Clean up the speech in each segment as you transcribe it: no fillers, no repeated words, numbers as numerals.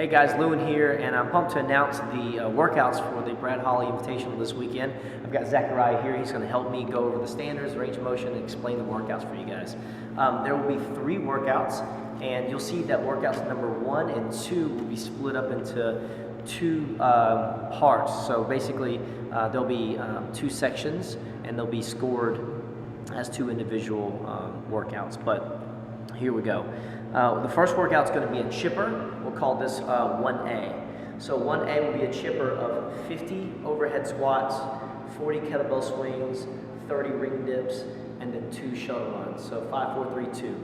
Hey guys, Lewin here, and I'm pumped to announce the workouts for the Hawley Invitational this weekend. I've got Zachariah here. He's going to help me go over the standards, range of motion, and explain the workouts for you guys. There will be 3 workouts, and you'll see that workouts number 1 and 2 will be split up into 2 parts. So basically, there'll be 2 sections, and they'll be scored as 2 individual workouts. But here we go. The first workout is going to be a chipper. We'll call this 1A. So 1A will be a chipper of 50 overhead squats, 40 kettlebell swings, 30 ring dips, and then 2 shuttle runs. So 5, 4, 3, 2.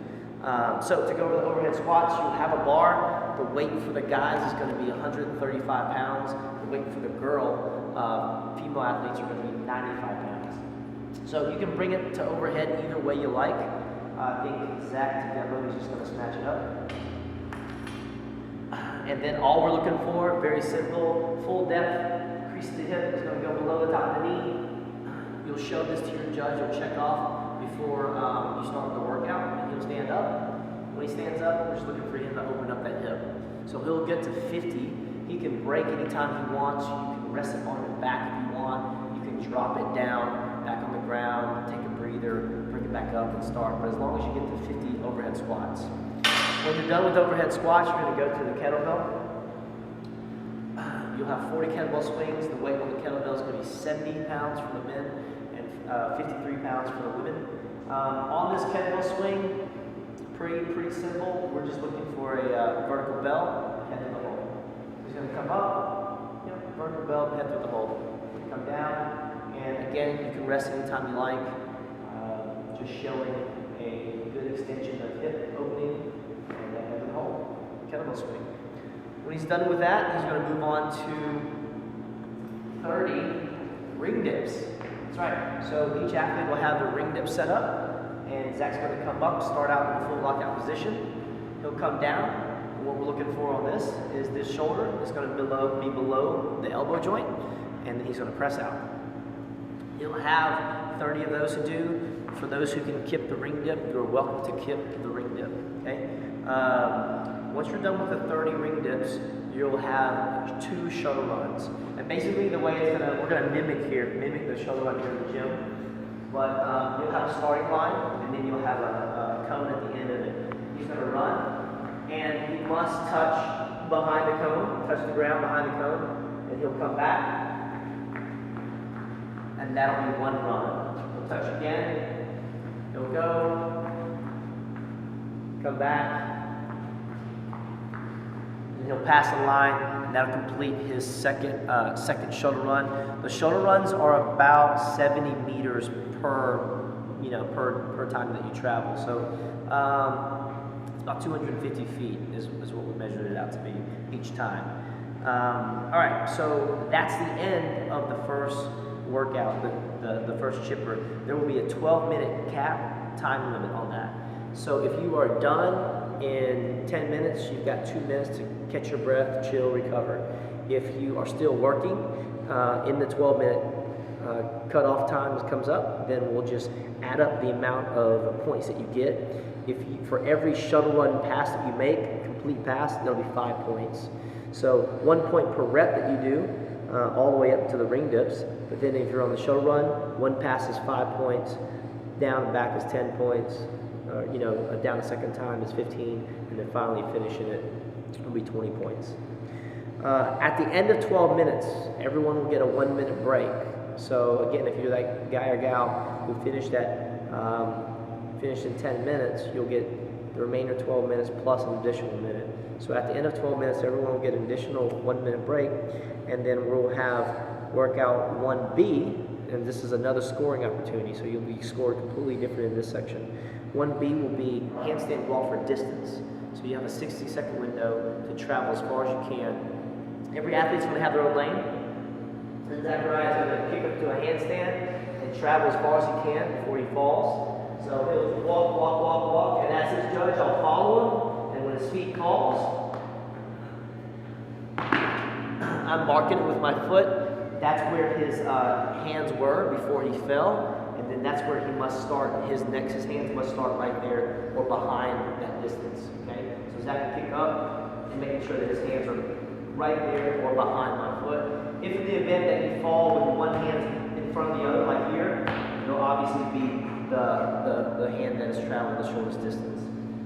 So to go over the overhead squats, you'll have a bar. The weight for the guys is going to be 135 pounds. The weight for the girl, female athletes, are going to be 95 pounds. So you can bring it to overhead either way you like. I think Zach together is just going to snatch it up. And then all we're looking for, very simple, full depth, crease of the hip is going to go below the top of the knee. You'll show this to your judge, you'll check off before you start the workout, and he'll stand up. When he stands up, we're just looking for him to open up that hip. So he'll get to 50. He can break anytime he wants. You can rest it on his back if you want. You can drop it down, back on the ground, take a breather, bring it back up and start. But as long as you get to 50 overhead squats. When you're done with overhead squats, you're going to go to the kettlebell. You'll have 40 kettlebell swings. The weight on the kettlebell is going to be 70 pounds for the men and 53 pounds for the women. On this kettlebell swing, pretty simple. We're just looking for a vertical bell, head through the hole. He's going to come up, vertical bell, head through the hole. Come down, and again, you can rest anytime you like. Just showing a good extension of hip opening and head through the hole. Kettlebell swing. When he's done with that, he's going to move on to 30 ring dips. That's right. So each athlete will have their ring dip set up, and Zach's going to come up, start out in a full lockout position. He'll come down. And what we're looking for on this is this shoulder is going to be below the elbow joint, and then he's going to press out. He'll have 30 of those to do. For those who can kip the ring dip, you're welcome to kip the ring dip. Okay. Once you're done with the 30 ring dips, you'll have 2 shuttle runs. And basically the way we're gonna mimic the shuttle run here in the gym. But you'll have a starting line, and then you'll have a cone at the end of it. He's gonna run, and he must touch behind the cone, touch the ground behind the cone, and he'll come back, and that'll be 1 run. He'll touch again, he'll go, come back, and he'll pass the line, and that'll complete his second shuttle run. The shuttle runs are about 70 meters per time that you travel. So it's about 250 feet is what we measured it out to be each time. All right, so that's the end of the first workout, the first chipper. There will be a 12-minute cap time limit on that. So if you are done in 10 minutes, you've got 2 minutes to catch your breath, chill, recover. If you are still working in the 12-minute cutoff time comes up, then we'll just add up the amount of points that you get. For every shuttle run pass that you make, complete pass, that'll be 5 points. So 1 point per rep that you do, all the way up to the ring dips. But then if you're on the shuttle run, 1 pass is 5 points, down and back is 10 points, down a second time is 15, and then finally finishing it will be 20 points. At the end of 12 minutes, everyone will get a 1-minute break. So again, if you're that guy or gal who finished in 10 minutes, you'll get the remainder 12 minutes plus an additional minute. So at the end of 12 minutes, everyone will get an additional 1-minute break, and then we'll have workout 1B, and this is another scoring opportunity, so you'll be scored completely different in this section. 1B will be handstand wall for distance. So you have a 60-second window to travel as far as you can. Every athlete's going to have their own lane. And Zachariah is going to kick up to a handstand and travel as far as he can before he falls. So he'll walk, and as his judge, I'll follow him, and when his feet calls, I'm marking it with my foot. That's where his hands were before he fell, and then that's where he must start. His hands must start right there or behind that distance. Okay, so Zach can kick up, making sure that his hands are right there or behind my foot. If in the event that you fall with one hand in front of the other, like here, it'll obviously be the hand that is traveling the shortest distance.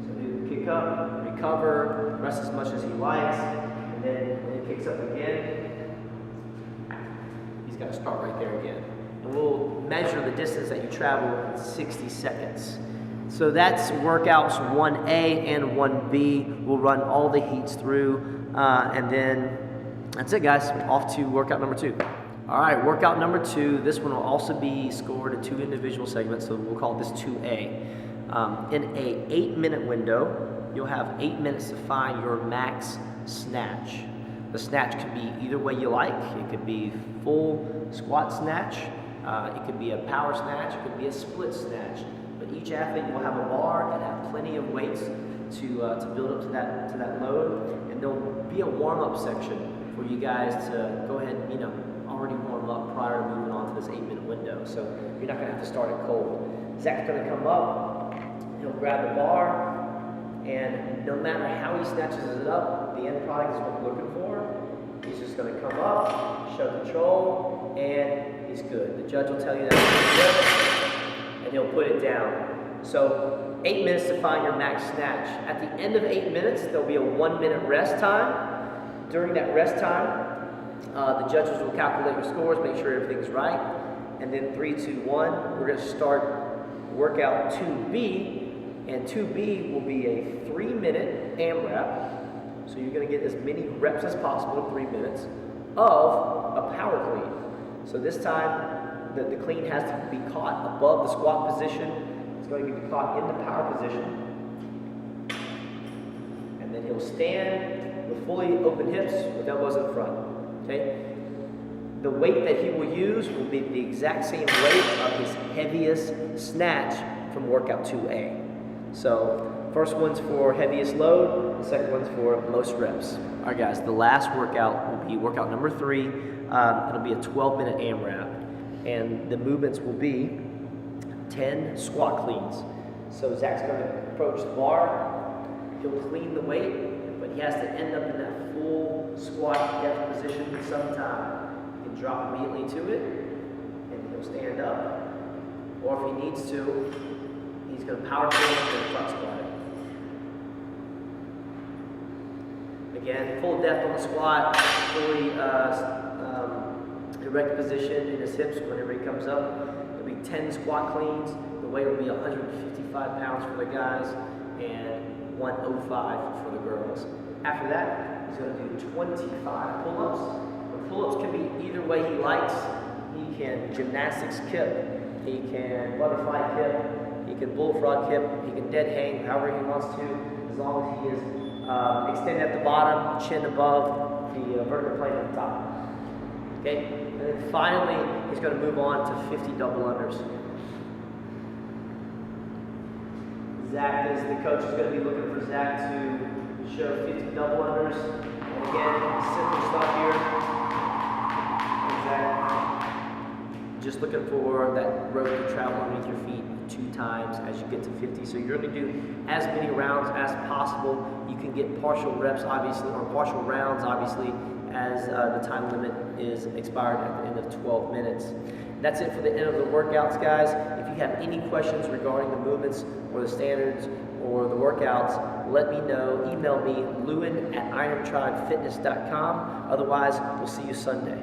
So do kick up, recover, rest as much as he likes, and then when he kicks up again, he's got to start right there again. And we'll measure the distance that you travel in 60 seconds. So that's workouts 1A and 1B. We'll run all the heats through, and then that's it, guys. Off to workout number 2. All right, workout number 2. This one will also be scored in 2 individual segments, so we'll call this 2A. In a 8-minute window, you'll have 8 minutes to find your max snatch. The snatch can be either way you like. It could be full squat snatch. It could be a power snatch. It could be a split snatch. But each athlete will have a bar and have plenty of weights to build up to that load. And there'll be a warm-up section for you guys to go ahead and, already warm up prior to moving on to this 8-minute window. So you're not going to have to start it cold. Zach's going to come up. He'll grab the bar, and no matter how he snatches it up, the end product is what we're looking for. He's just going to come up, show control, and he's good. The judge will tell you that he's good, and he'll put it down. So 8 minutes to find your max snatch. At the end of 8 minutes, there'll be a 1-minute rest time. During that rest time, the judges will calculate your scores, make sure everything's right, and then 3, 2, 1, we're going to start workout 2B, and 2B will be a 3-minute AMRAP, so you're going to get as many reps as possible in 3 minutes of a power clean. So this time, the clean has to be caught above the squat position. It's going to be caught in the power position, and then he'll stand with fully open hips with elbows in front. Okay? The weight that he will use will be the exact same weight of his heaviest snatch from workout 2A. So first one's for heaviest load, the second one's for most reps. All right, guys, the last workout will be workout number 3. It'll be a 12-minute AMRAP, and the movements will be 10 squat cleans. So Zach's going to approach the bar, he'll clean the weight, but he has to end up in that full squat depth position sometime. He can drop immediately to it, and he'll stand up. Or if he needs to, he's going to power clean and front squat it. Again, full depth on the squat, fully erect position in his hips whenever he comes up. It'll be 10 squat cleans. The weight will be 155 pounds for the guys and 105 for the girls. After that, he's going to do 25 pull-ups. The pull-ups can be either way he likes. He can gymnastics kip, he can butterfly kip, he can bullfrog kip, he can dead hang, however he wants to, as long as he is extended at the bottom, chin above the vertebrae plane at the top. Okay, and then finally, he's going to move on to 50 double unders. Zach, as the coach, is going to be looking for Zach to show 50 double unders. And again, simple stuff here. Zach, just looking for that rope to travel underneath your feet 2 times as you get to 50. So you're going to do as many rounds as possible. You can get partial reps, obviously, or partial rounds, obviously, as the time limit is expired at the end of 12 minutes. That's it for the end of the workouts, guys. If you have any questions regarding the movements or the standards or the workouts, let me know. Email me, lewin@irontribefitness.com. Otherwise, we'll see you Sunday.